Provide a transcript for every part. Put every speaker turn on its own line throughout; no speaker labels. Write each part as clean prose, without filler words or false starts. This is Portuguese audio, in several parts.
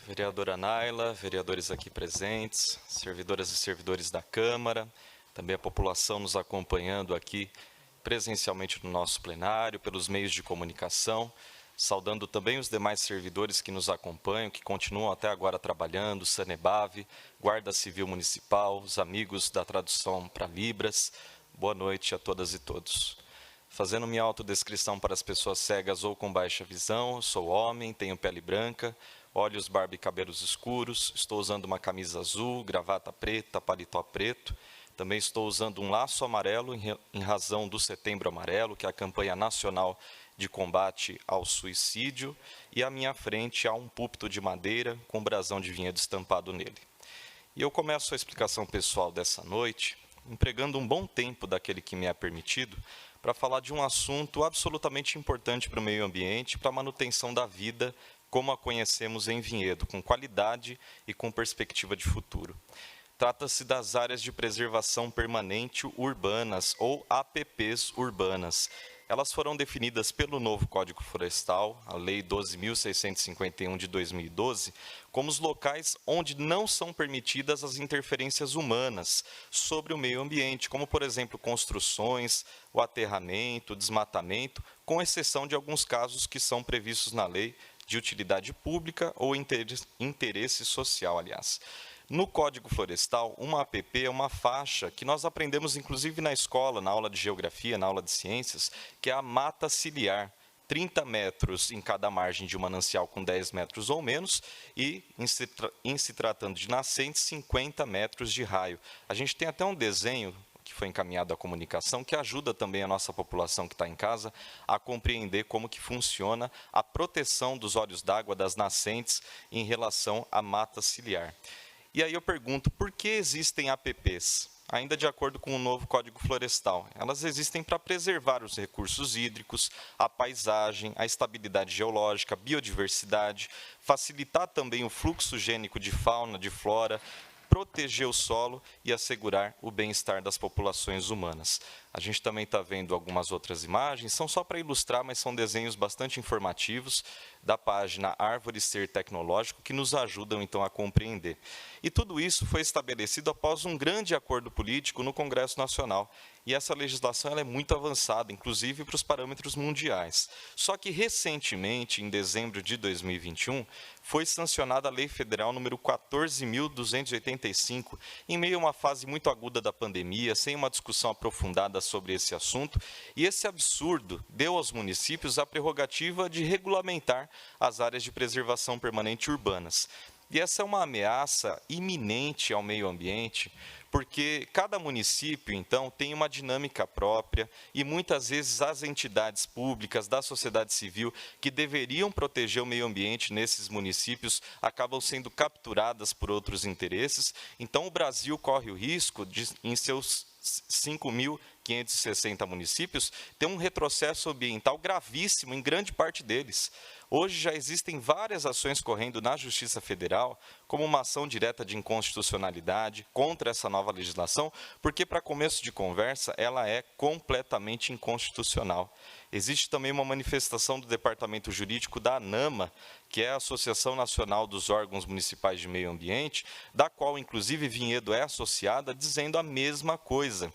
Vereadora Naila, vereadores aqui presentes, servidoras e servidores da Câmara, também a população nos acompanhando aqui presencialmente no nosso plenário, pelos meios de comunicação, saudando também os demais servidores que nos acompanham, que continuam até agora trabalhando, Sanebave, Guarda Civil Municipal, os amigos da tradução para Libras. Boa noite a todas e todos. Fazendo minha autodescrição para as pessoas cegas ou com baixa visão, sou homem, tenho pele branca, olhos, barba e cabelos escuros, estou usando uma camisa azul, gravata preta, paletó preto, também estou usando um laço amarelo em razão do Setembro Amarelo, que é a campanha nacional de combate ao suicídio, e à minha frente há um púlpito de madeira com brasão de vinhedo estampado nele. E eu começo a explicação pessoal dessa noite, empregando um bom tempo daquele que me é permitido, para falar de um assunto absolutamente importante para o meio ambiente, para a manutenção da vida, como a conhecemos em Vinhedo, com qualidade e com perspectiva de futuro. Trata-se das áreas de preservação permanente urbanas, ou APPs urbanas. Elas foram definidas pelo novo Código Florestal, a Lei 12.651 de 2012, como os locais onde não são permitidas as interferências humanas sobre o meio ambiente, como, por exemplo, construções, o aterramento, o desmatamento, com exceção de alguns casos que são previstos na lei de utilidade pública ou interesse social, aliás. No Código Florestal, uma APP é uma faixa que nós aprendemos, inclusive, na escola, na aula de geografia, na aula de ciências, que é a mata ciliar. 30 metros em cada margem de um manancial com 10 metros ou menos, e, em se tratando de nascentes, 50 metros de raio. A gente tem até um desenho que foi encaminhado à comunicação, que ajuda também a nossa população que está em casa a compreender como que funciona a proteção dos olhos d'água das nascentes em relação à mata ciliar. E aí eu pergunto, por que existem APPs? Ainda de acordo com o novo Código Florestal, elas existem para preservar os recursos hídricos, a paisagem, a estabilidade geológica, a biodiversidade, facilitar também o fluxo gênico de fauna, de flora, proteger o solo e assegurar o bem-estar das populações humanas. A gente também está vendo algumas outras imagens, são só para ilustrar, mas são desenhos bastante informativos da página Árvore Ser Tecnológico, que nos ajudam, então, a compreender. E tudo isso foi estabelecido após um grande acordo político no Congresso Nacional. E essa legislação ela é muito avançada, inclusive para os parâmetros mundiais. Só que, recentemente, em dezembro de 2021, foi sancionada a Lei Federal número 14.285, em meio a uma fase muito aguda da pandemia, sem uma discussão aprofundada sobre esse assunto, e esse absurdo deu aos municípios a prerrogativa de regulamentar as áreas de preservação permanente urbanas. E essa é uma ameaça iminente ao meio ambiente, porque cada município, então, tem uma dinâmica própria e, muitas vezes, as entidades públicas, da sociedade civil, que deveriam proteger o meio ambiente nesses municípios, acabam sendo capturadas por outros interesses. Então, o Brasil corre o risco de, em seus 5.560 municípios, ter um retrocesso ambiental gravíssimo em grande parte deles. Hoje já existem várias ações correndo na Justiça Federal, como uma ação direta de inconstitucionalidade contra essa nova legislação, porque, para começo de conversa, ela é completamente inconstitucional. Existe também uma manifestação do Departamento Jurídico da ANAMA, que é a Associação Nacional dos Órgãos Municipais de Meio Ambiente, da qual, inclusive, Vinhedo é associada, dizendo a mesma coisa.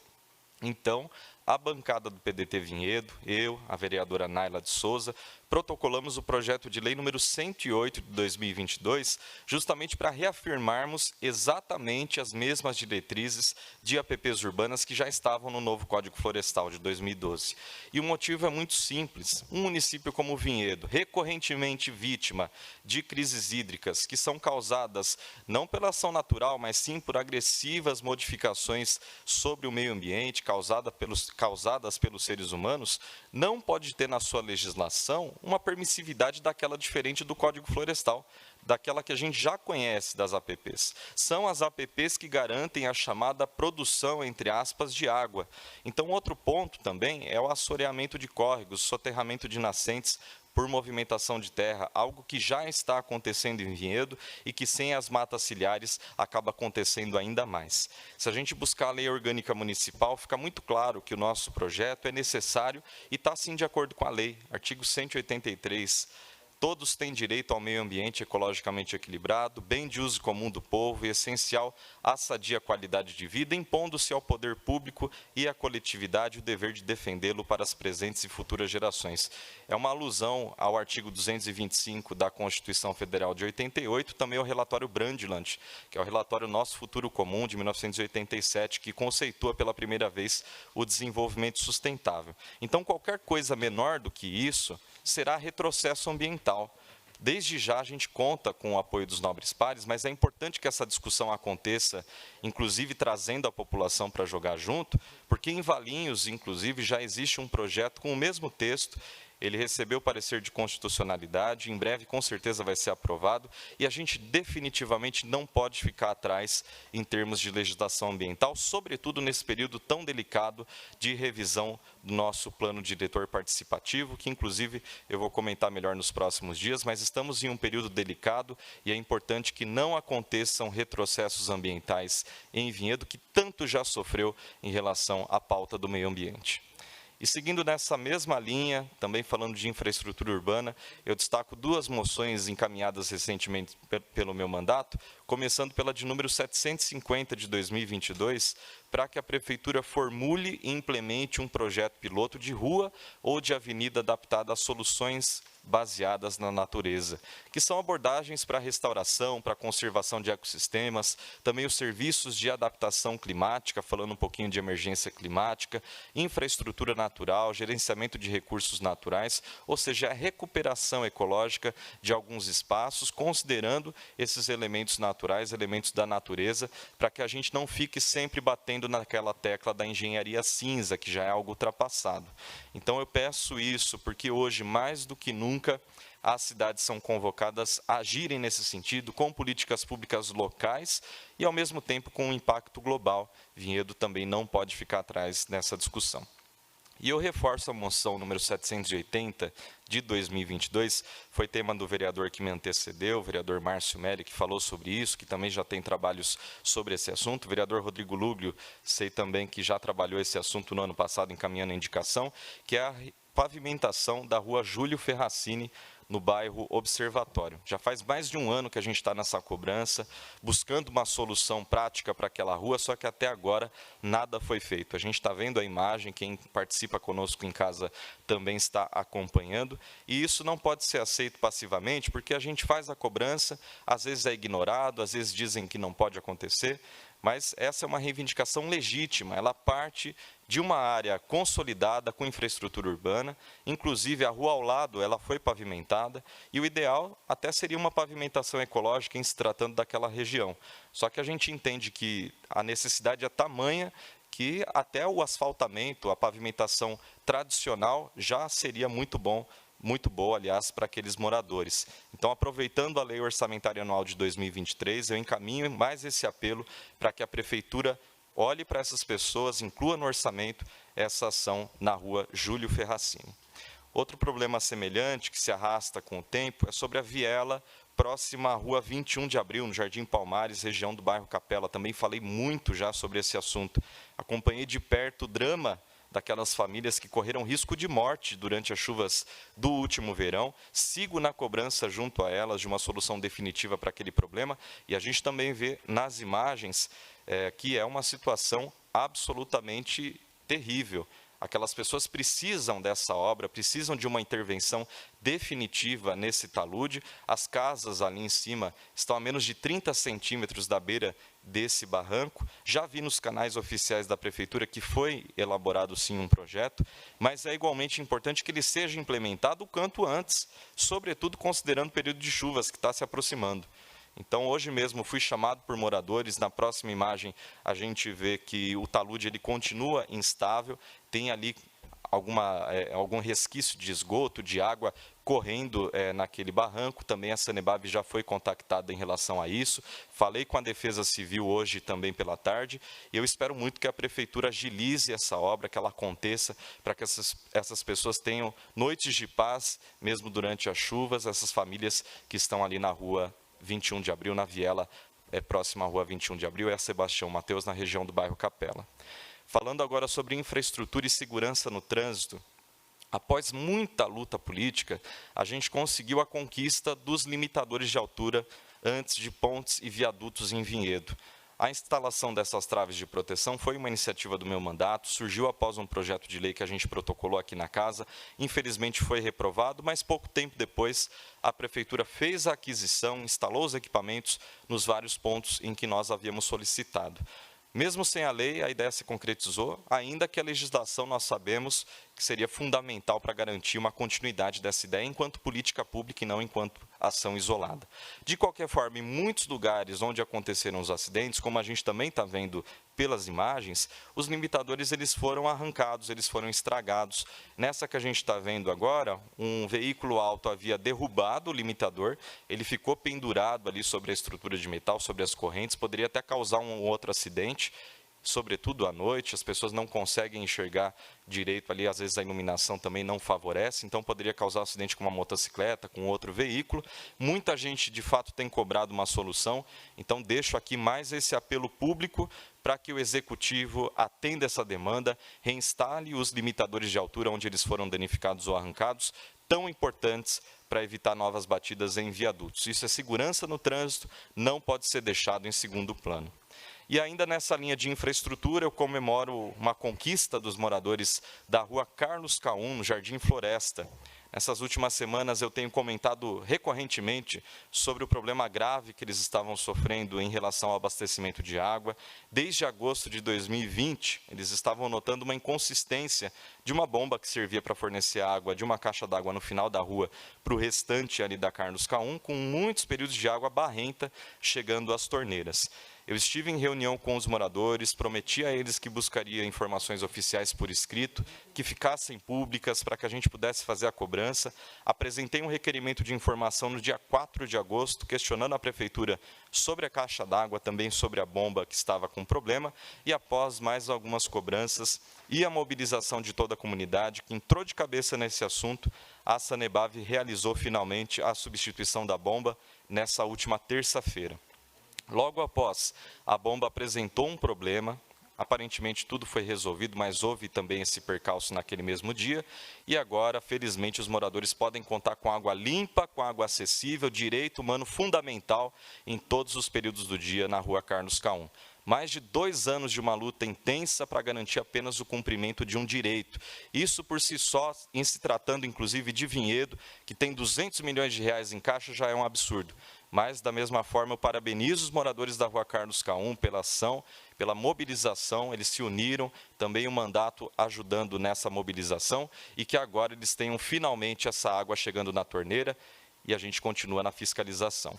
Então, a bancada do PDT Vinhedo, eu, a vereadora Naila de Souza, protocolamos o projeto de lei número 108 de 2022, justamente para reafirmarmos exatamente as mesmas diretrizes de APPs urbanas que já estavam no novo Código Florestal de 2012. E o motivo é muito simples. Um município como Vinhedo, recorrentemente vítima de crises hídricas que são causadas não pela ação natural, mas sim por agressivas modificações sobre o meio ambiente causadas pelos seres humanos, não pode ter na sua legislação uma permissividade daquela diferente do Código Florestal, daquela que a gente já conhece das APPs. São as APPs que garantem a chamada produção, entre aspas, de água. Então, outro ponto também é o assoreamento de córregos, soterramento de nascentes por movimentação de terra, algo que já está acontecendo em Vinhedo e que sem as matas ciliares acaba acontecendo ainda mais. Se a gente buscar a lei orgânica municipal, fica muito claro que o nosso projeto é necessário e está sim de acordo com a lei, artigo 183, Todos têm direito ao meio ambiente ecologicamente equilibrado, bem de uso comum do povo e essencial à sadia qualidade de vida, impondo-se ao poder público e à coletividade o dever de defendê-lo para as presentes e futuras gerações. É uma alusão ao artigo 225 da Constituição Federal de 88, também ao relatório Brundtland, que é o relatório Nosso Futuro Comum, de 1987, que conceitua pela primeira vez o desenvolvimento sustentável. Então, qualquer coisa menor do que isso será retrocesso ambiental. Desde já a gente conta com o apoio dos nobres pares, mas é importante que essa discussão aconteça, inclusive trazendo a população para jogar junto, porque em Valinhos, inclusive, já existe um projeto com o mesmo texto. Ele recebeu o parecer de constitucionalidade, em breve com certeza vai ser aprovado, e a gente definitivamente não pode ficar atrás em termos de legislação ambiental, sobretudo nesse período tão delicado de revisão do nosso plano diretor participativo, que inclusive eu vou comentar melhor nos próximos dias, mas estamos em um período delicado e é importante que não aconteçam retrocessos ambientais em Vinhedo, que tanto já sofreu em relação à pauta do meio ambiente. E seguindo nessa mesma linha, também falando de infraestrutura urbana, eu destaco duas moções encaminhadas recentemente pelo meu mandato, começando pela de número 750 de 2022, para que a Prefeitura formule e implemente um projeto piloto de rua ou de avenida adaptada a soluções baseadas na natureza, que são abordagens para restauração, para conservação de ecossistemas, também os serviços de adaptação climática, falando um pouquinho de emergência climática, infraestrutura natural, gerenciamento de recursos naturais, ou seja, a recuperação ecológica de alguns espaços, considerando esses elementos naturais, elementos da natureza, para que a gente não fique sempre batendo naquela tecla da engenharia cinza, que já é algo ultrapassado. Então, eu peço isso porque hoje, mais do que nunca, as cidades são convocadas a agirem nesse sentido, com políticas públicas locais e, ao mesmo tempo, com um impacto global. Vinhedo também não pode ficar atrás nessa discussão. E eu reforço a moção número 780 de 2022, foi tema do vereador que me antecedeu, o vereador Márcio Melli, que falou sobre isso, que também já tem trabalhos sobre esse assunto. O vereador Rodrigo Lúglio, sei também que já trabalhou esse assunto no ano passado, encaminhando a indicação, que é a pavimentação da rua Júlio Ferracini, no bairro Observatório. Já faz mais de um ano que a gente está nessa cobrança, buscando uma solução prática para aquela rua, só que até agora nada foi feito. A gente está vendo a imagem, quem participa conosco em casa também está acompanhando, e isso não pode ser aceito passivamente, porque a gente faz a cobrança, às vezes é ignorado, às vezes dizem que não pode acontecer, mas essa é uma reivindicação legítima, ela parte de uma área consolidada com infraestrutura urbana, inclusive a rua ao lado ela foi pavimentada, e o ideal até seria uma pavimentação ecológica em se tratando daquela região. Só que a gente entende que a necessidade é tamanha que até o asfaltamento, a pavimentação tradicional já seria muito boa, aliás, para aqueles moradores. Então, aproveitando a Lei Orçamentária Anual de 2023, eu encaminho mais esse apelo para que a Prefeitura olhe para essas pessoas, inclua no orçamento essa ação na rua Júlio Ferracini. Outro problema semelhante, que se arrasta com o tempo, é sobre a viela próxima à rua 21 de abril, no Jardim Palmares, região do bairro Capela. Também falei muito já sobre esse assunto. Acompanhei de perto o drama daquelas famílias que correram risco de morte durante as chuvas do último verão. Sigo na cobrança junto a elas de uma solução definitiva para aquele problema, e a gente também vê nas imagens que é uma situação absolutamente terrível. Aquelas pessoas precisam dessa obra, precisam de uma intervenção definitiva nesse talude. As casas ali em cima estão a menos de 30 centímetros da beira desse barranco. Já vi nos canais oficiais da Prefeitura que foi elaborado, sim, um projeto, mas é igualmente importante que ele seja implementado o quanto antes, sobretudo considerando o período de chuvas que está se aproximando. Então, hoje mesmo, fui chamado por moradores, na próxima imagem a gente vê que o talude ele continua instável, tem ali algum resquício de esgoto, de água correndo naquele barranco. Também a Sanebab já foi contactada em relação a isso. Falei com a Defesa Civil hoje também pela tarde, e eu espero muito que a Prefeitura agilize essa obra, que ela aconteça, para que essas pessoas tenham noites de paz, mesmo durante as chuvas, essas famílias que estão ali na rua 21 de abril, na viela próxima à rua 21 de abril, é a Sebastião Mateus, na região do bairro Capela. Falando agora sobre infraestrutura e segurança no trânsito, Após muita luta política, a gente conseguiu a conquista dos limitadores de altura antes de pontes e viadutos em Vinhedo. A instalação dessas traves de proteção foi uma iniciativa do meu mandato, surgiu após um projeto de lei que a gente protocolou aqui na casa, infelizmente foi reprovado, mas pouco tempo depois a Prefeitura fez a aquisição, instalou os equipamentos nos vários pontos em que nós havíamos solicitado. Mesmo sem a lei, a ideia se concretizou, ainda que a legislação nós sabemos que seria fundamental para garantir uma continuidade dessa ideia enquanto política pública e não enquanto ação isolada. De qualquer forma, em muitos lugares onde aconteceram os acidentes, como a gente também está vendo pelas imagens, os limitadores eles foram arrancados, eles foram estragados. Nessa que a gente está vendo agora, um veículo alto havia derrubado o limitador, ele ficou pendurado ali sobre a estrutura de metal, sobre as correntes, poderia até causar um outro acidente, sobretudo à noite, as pessoas não conseguem enxergar direito ali, às vezes a iluminação também não favorece, então poderia causar acidente com uma motocicleta, com outro veículo. Muita gente, de fato, tem cobrado uma solução, então deixo aqui mais esse apelo público para que o Executivo atenda essa demanda, reinstale os limitadores de altura onde eles foram danificados ou arrancados, tão importantes para evitar novas batidas em viadutos. Isso é segurança no trânsito, não pode ser deixado em segundo plano. E ainda nessa linha de infraestrutura, eu comemoro uma conquista dos moradores da rua Carlos Caum, no Jardim Floresta. Nessas últimas semanas eu tenho comentado recorrentemente sobre o problema grave que eles estavam sofrendo em relação ao abastecimento de água. Desde agosto de 2020, eles estavam notando uma inconsistência de uma bomba que servia para fornecer água de uma caixa d'água no final da rua para o restante ali da Carlos Caum, com muitos períodos de água barrenta chegando às torneiras. Eu estive em reunião com os moradores, prometi a eles que buscaria informações oficiais por escrito, que ficassem públicas para que a gente pudesse fazer a cobrança. Apresentei um requerimento de informação no dia 4 de agosto, questionando a Prefeitura sobre a caixa d'água, também sobre a bomba que estava com problema, e após mais algumas cobranças e a mobilização de toda a comunidade, que entrou de cabeça nesse assunto, a Sanebab realizou finalmente a substituição da bomba nessa última terça-feira. Logo após, a bomba apresentou um problema, aparentemente tudo foi resolvido, mas houve também esse percalço naquele mesmo dia, e agora, felizmente, os moradores podem contar com água limpa, com água acessível, direito humano fundamental em todos os períodos do dia na rua Carlos Caum. Mais de 2 anos de uma luta intensa para garantir apenas o cumprimento de um direito. Isso por si só, em se tratando inclusive de Vinhedo, que tem 200 milhões de reais em caixa, já é um absurdo. Mas, da mesma forma, eu parabenizo os moradores da rua Carlos Caum pela ação, pela mobilização, eles se uniram, também o mandato ajudando nessa mobilização, e que agora eles tenham finalmente essa água chegando na torneira, e a gente continua na fiscalização.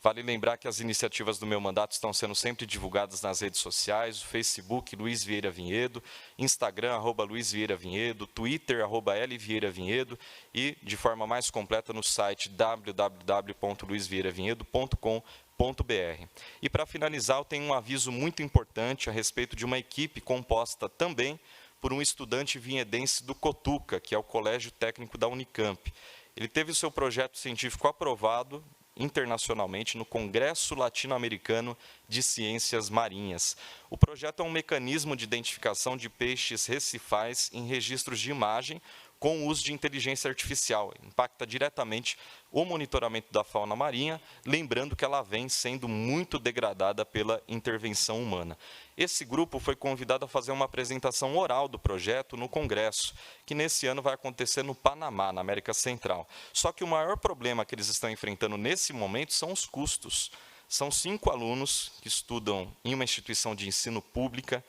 Vale lembrar que as iniciativas do meu mandato estão sendo sempre divulgadas nas redes sociais, o Facebook, Luiz Vieira Vinhedo, Instagram, @LuizVieiraVinhedo, Twitter, @LVieiraVinhedo e, de forma mais completa, no site www.luizvieravinhedo.com.br. E, para finalizar, eu tenho um aviso muito importante a respeito de uma equipe composta também por um estudante vinhedense do Cotuca, que é o Colégio Técnico da Unicamp. Ele teve o seu projeto científico aprovado internacionalmente no Congresso Latino-Americano de Ciências Marinhas. O projeto é um mecanismo de identificação de peixes recifais em registros de imagem com o uso de inteligência artificial. Impacta diretamente o monitoramento da fauna marinha, lembrando que ela vem sendo muito degradada pela intervenção humana. Esse grupo foi convidado a fazer uma apresentação oral do projeto no Congresso, que nesse ano vai acontecer no Panamá, na América Central. Só que o maior problema que eles estão enfrentando nesse momento são os custos. São 5 alunos que estudam em uma instituição de ensino pública,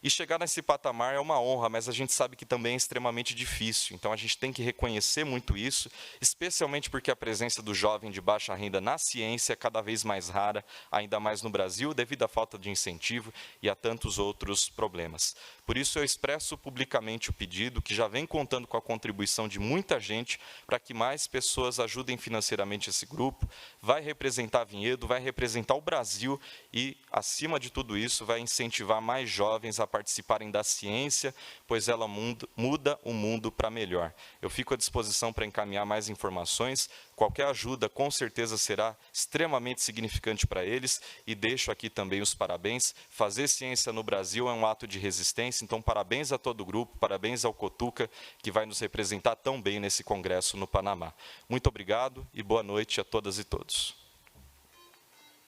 e chegar nesse patamar é uma honra, mas a gente sabe que também é extremamente difícil. Então, a gente tem que reconhecer muito isso, especialmente porque a presença do jovem de baixa renda na ciência é cada vez mais rara, ainda mais no Brasil, devido à falta de incentivo e a tantos outros problemas. Por isso, eu expresso publicamente o pedido, que já vem contando com a contribuição de muita gente, para que mais pessoas ajudem financeiramente esse grupo. Vai representar Vinhedo, vai representar o Brasil e, acima de tudo isso, vai incentivar mais jovens a participarem da ciência, pois ela muda o mundo para melhor. Eu fico à disposição para encaminhar mais informações. Qualquer ajuda, com certeza, será extremamente significante para eles, e deixo aqui também os parabéns. Fazer ciência no Brasil é um ato de resistência, então parabéns a todo o grupo, parabéns ao Cotuca, que vai nos representar tão bem nesse congresso no Panamá. Muito obrigado e boa noite a todas e todos.